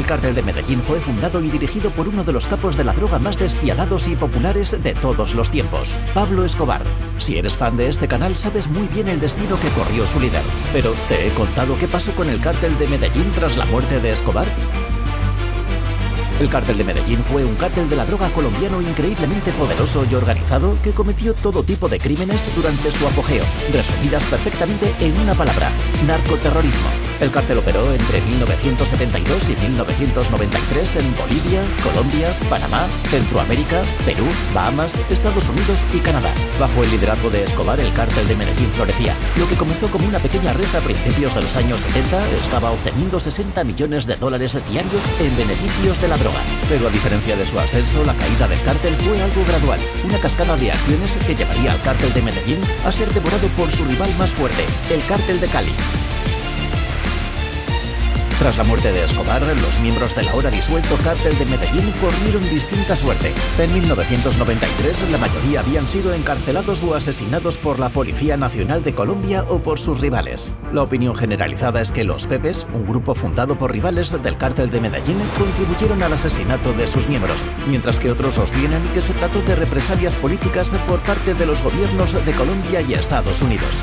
El cártel de Medellín fue fundado y dirigido por uno de los capos de la droga más despiadados y populares de todos los tiempos, Pablo Escobar. Si eres fan de este canal, sabes muy bien el destino que corrió su líder. Pero, ¿te he contado qué pasó con el cártel de Medellín tras la muerte de Escobar? El cártel de Medellín fue un cártel de la droga colombiano increíblemente poderoso y organizado que cometió todo tipo de crímenes durante su apogeo, resumidas perfectamente en una palabra: narcoterrorismo. El cártel operó entre 1972 y 1993 en Bolivia, Colombia, Panamá, Centroamérica, Perú, Bahamas, Estados Unidos y Canadá. Bajo el liderazgo de Escobar, el cártel de Medellín florecía. Lo que comenzó como una pequeña red a principios de los años 70 estaba obteniendo $60 millones diarios en beneficios de la droga. Pero a diferencia de su ascenso, la caída del cártel fue algo gradual, una cascada de acciones que llevaría al cártel de Medellín a ser devorado por su rival más fuerte, el cártel de Cali. Tras la muerte de Escobar, los miembros del ahora disuelto cártel de Medellín corrieron distinta suerte. En 1993, la mayoría habían sido encarcelados o asesinados por la Policía Nacional de Colombia o por sus rivales. La opinión generalizada es que los Pepes, un grupo fundado por rivales del cártel de Medellín, contribuyeron al asesinato de sus miembros, mientras que otros sostienen que se trató de represalias políticas por parte de los gobiernos de Colombia y Estados Unidos.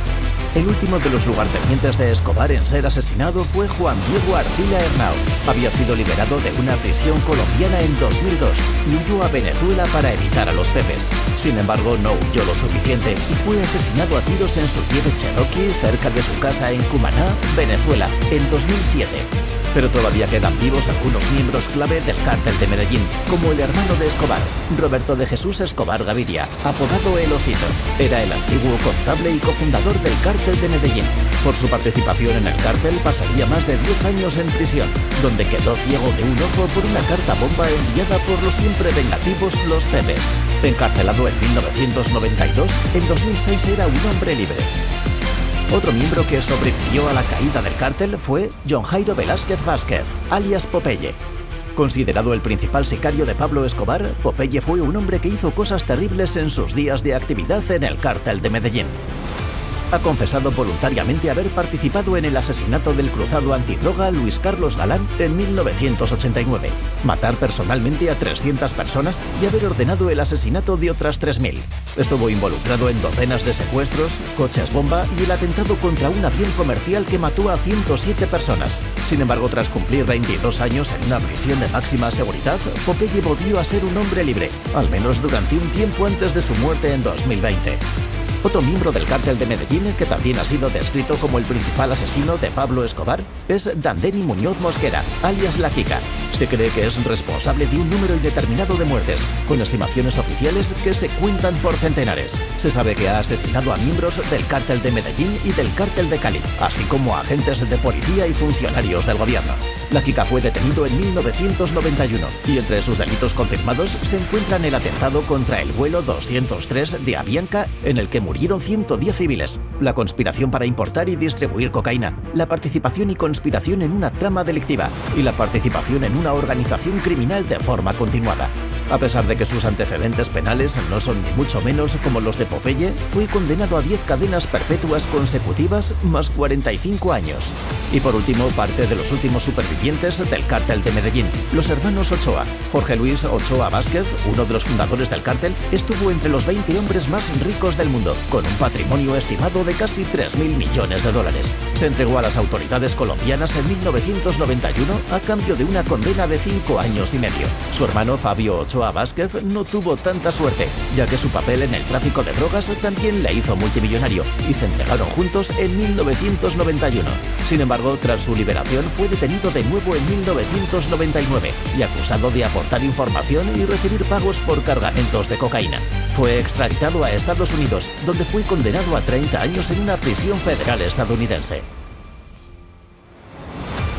El último de los lugartenientes de Escobar en ser asesinado fue Juan Diego Ardila Hernao. Había sido liberado de una prisión colombiana en 2002 y huyó a Venezuela para evitar a los Pepes. Sin embargo, no huyó lo suficiente y fue asesinado a tiros en su Jeep Cherokee cerca de su casa en Cumaná, Venezuela, en 2007. Pero todavía quedan vivos algunos miembros clave del cártel de Medellín, como el hermano de Escobar, Roberto de Jesús Escobar Gaviria, apodado El Osito. Era el antiguo contable y cofundador del cártel de Medellín. Por su participación en el cártel pasaría más de 10 años en prisión, donde quedó ciego de un ojo por una carta bomba enviada por los siempre vengativos los Pepes. Encarcelado en 1992, en 2006 era un hombre libre. Otro miembro que sobrevivió a la caída del cártel fue John Jairo Velázquez Vázquez, alias Popeye. Considerado el principal sicario de Pablo Escobar, Popeye fue un hombre que hizo cosas terribles en sus días de actividad en el cártel de Medellín. Ha confesado voluntariamente haber participado en el asesinato del cruzado antidroga Luis Carlos Galán en 1989, matar personalmente a 300 personas y haber ordenado el asesinato de otras 3.000. Estuvo involucrado en docenas de secuestros, coches bomba y el atentado contra un avión comercial que mató a 107 personas. Sin embargo, tras cumplir 22 años en una prisión de máxima seguridad, Popeye volvió a ser un hombre libre, al menos durante un tiempo antes de su muerte en 2020. Otro miembro del cártel de Medellín, que también ha sido descrito como el principal asesino de Pablo Escobar, es Dandeni Muñoz Mosquera, alias La Quica. Se cree que es responsable de un número indeterminado de muertes, con estimaciones oficiales que se cuentan por centenares. Se sabe que ha asesinado a miembros del cártel de Medellín y del cártel de Cali, así como a agentes de policía y funcionarios del gobierno. La Quica fue detenido en 1991 y entre sus delitos confirmados se encuentran el atentado contra el vuelo 203 de Avianca, en el que murieron 110 civiles, la conspiración para importar y distribuir cocaína, la participación y conspiración en una trama delictiva y la participación en una organización criminal de forma continuada. A pesar de que sus antecedentes penales no son ni mucho menos como los de Popeye, fue condenado a 10 cadenas perpetuas consecutivas más 45 años. Y por último, parte de los últimos supervivientes del cártel de Medellín, los hermanos Ochoa. Jorge Luis Ochoa Vázquez, uno de los fundadores del cártel, estuvo entre los 20 hombres más ricos del mundo, con un patrimonio estimado de casi $3.000 millones. Se entregó a las autoridades colombianas en 1991 a cambio de una condena de 5 años y medio. Su hermano Fabio Ochoa Vázquez no tuvo tanta suerte, ya que su papel en el tráfico de drogas también le hizo multimillonario, y se entregaron juntos en 1991. Sin embargo, tras su liberación fue detenido de nuevo en 1999 y acusado de aportar información y recibir pagos por cargamentos de cocaína. Fue extraditado a Estados Unidos, donde fue condenado a 30 años en una prisión federal estadounidense.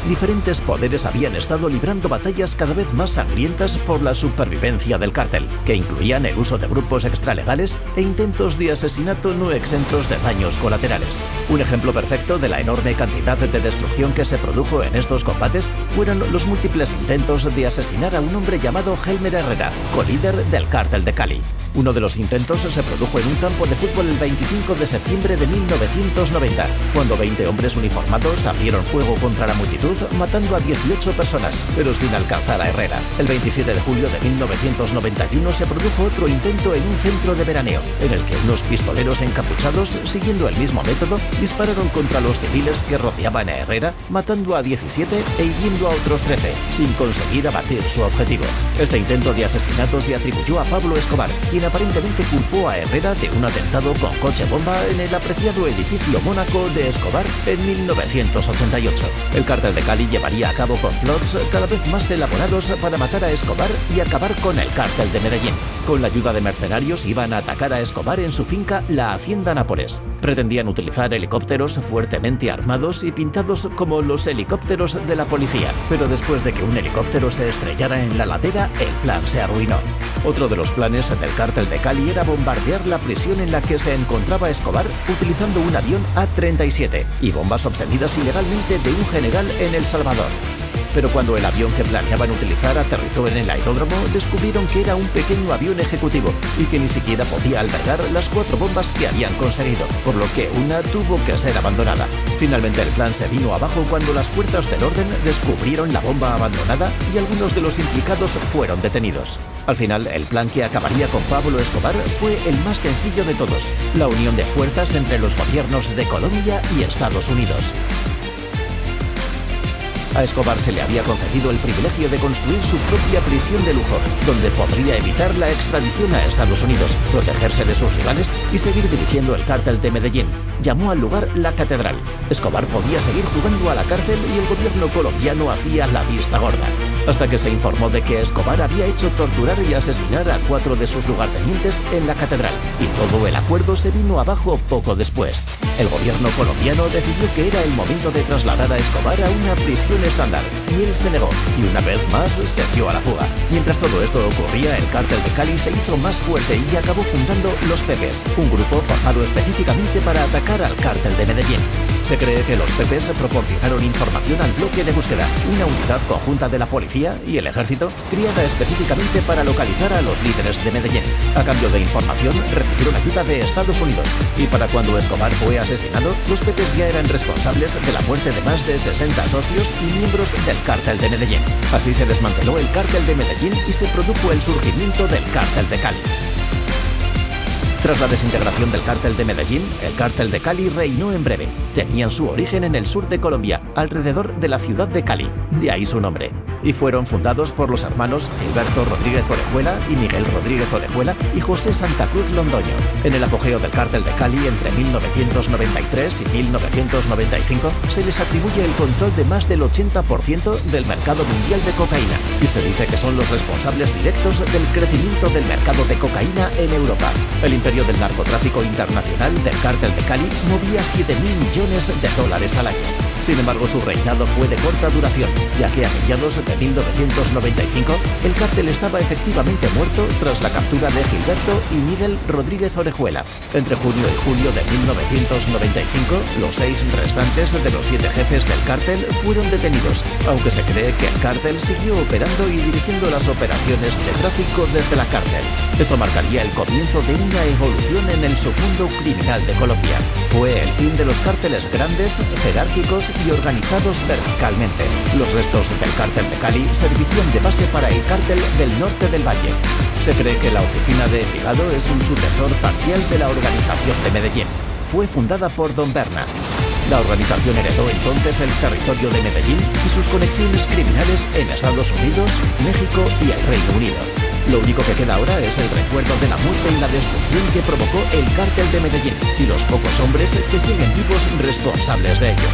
Diferentes poderes habían estado librando batallas cada vez más sangrientas por la supervivencia del cártel, que incluían el uso de grupos extralegales e intentos de asesinato no exentos de daños colaterales. Un ejemplo perfecto de la enorme cantidad de destrucción que se produjo en estos combates fueron los múltiples intentos de asesinar a un hombre llamado Helmer Herrera, colíder del cártel de Cali. Uno de los intentos se produjo en un campo de fútbol el 25 de septiembre de 1990, cuando 20 hombres uniformados abrieron fuego contra la multitud Cruz, matando a 18 personas, pero sin alcanzar a Herrera. El 27 de julio de 1991 se produjo otro intento en un centro de veraneo, en el que unos pistoleros encapuchados, siguiendo el mismo método, dispararon contra los civiles que rodeaban a Herrera, matando a 17 e hiriendo a otros 13, sin conseguir abatir su objetivo. Este intento de asesinato se atribuyó a Pablo Escobar, quien aparentemente culpó a Herrera de un atentado con coche bomba en el apreciado edificio Mónaco de Escobar en 1988. El cártel de Cali llevaría a cabo complots cada vez más elaborados para matar a Escobar y acabar con el cártel de Medellín. Con la ayuda de mercenarios iban a atacar a Escobar en su finca, la Hacienda Nápoles. Pretendían utilizar helicópteros fuertemente armados y pintados como los helicópteros de la policía, pero después de que un helicóptero se estrellara en la ladera, el plan se arruinó. Otro de los planes del cártel de Cali era bombardear la prisión en la que se encontraba Escobar utilizando un avión A-37 y bombas obtenidas ilegalmente de un general en El Salvador. Pero cuando el avión que planeaban utilizar aterrizó en el aeródromo, descubrieron que era un pequeño avión ejecutivo y que ni siquiera podía albergar las 4 bombas que habían conseguido, por lo que una tuvo que ser abandonada. Finalmente el plan se vino abajo cuando las fuerzas del orden descubrieron la bomba abandonada y algunos de los implicados fueron detenidos. Al final, el plan que acabaría con Pablo Escobar fue el más sencillo de todos: la unión de fuerzas entre los gobiernos de Colombia y Estados Unidos. A Escobar se le había concedido el privilegio de construir su propia prisión de lujo, donde podría evitar la extradición a Estados Unidos, protegerse de sus rivales y seguir dirigiendo el cártel de Medellín. Llamó al lugar La Catedral. Escobar podía seguir jugando a la cárcel y el gobierno colombiano hacía la vista gorda, hasta que se informó de que Escobar había hecho torturar y asesinar a 4 de sus lugartenientes en La Catedral, y todo el acuerdo se vino abajo poco después. El gobierno colombiano decidió que era el momento de trasladar a Escobar a una prisión estándar, y él se negó, y una vez más se dio a la fuga. Mientras todo esto ocurría, el cártel de Cali se hizo más fuerte y acabó fundando los Pepes, un grupo formado específicamente para atacar al cártel de Medellín. Se cree que los Pepes proporcionaron información al bloque de búsqueda, una unidad conjunta de la policía y el ejército, creada específicamente para localizar a los líderes de Medellín. A cambio de información, recibieron ayuda de Estados Unidos, y para cuando Escobar fue asesinado, los Pepes ya eran responsables de la muerte de más de 60 socios y miembros del cártel de Medellín. Así se desmanteló el cártel de Medellín y se produjo el surgimiento del cártel de Cali. Tras la desintegración del cártel de Medellín, el cártel de Cali reinó en breve. Tenían su origen en el sur de Colombia, alrededor de la ciudad de Cali, de ahí su nombre. Y fueron fundados por los hermanos Gilberto Rodríguez Orejuela y Miguel Rodríguez Orejuela y José Santa Cruz Londoño. En el apogeo del cártel de Cali entre 1993 y 1995 se les atribuye el control de más del 80% del mercado mundial de cocaína, y se dice que son los responsables directos del crecimiento del mercado de cocaína en Europa. El imperio del narcotráfico internacional del cártel de Cali movía $7.000 millones al año. Sin embargo, su reinado fue de corta duración, ya que a mediados de 1995 el cártel estaba efectivamente muerto tras la captura de Gilberto y Miguel Rodríguez Orejuela. Entre junio y julio de 1995, los 6 restantes de los 7 jefes del cártel fueron detenidos, aunque se cree que el cártel siguió operando y dirigiendo las operaciones de tráfico desde la cárcel. Esto marcaría el comienzo de una evolución en el submundo criminal de Colombia. Fue el fin de los cárteles grandes, jerárquicos y organizados verticalmente. Los restos del cártel de Cali servirían de base para el cártel del norte del Valle. Se cree que la oficina de Envigado es un sucesor parcial de la organización de Medellín. Fue fundada por Don Berna. La organización heredó entonces el territorio de Medellín y sus conexiones criminales en Estados Unidos, México y el Reino Unido. Lo único que queda ahora es el recuerdo de la muerte y la destrucción que provocó el cártel de Medellín y los pocos hombres que siguen vivos responsables de ello.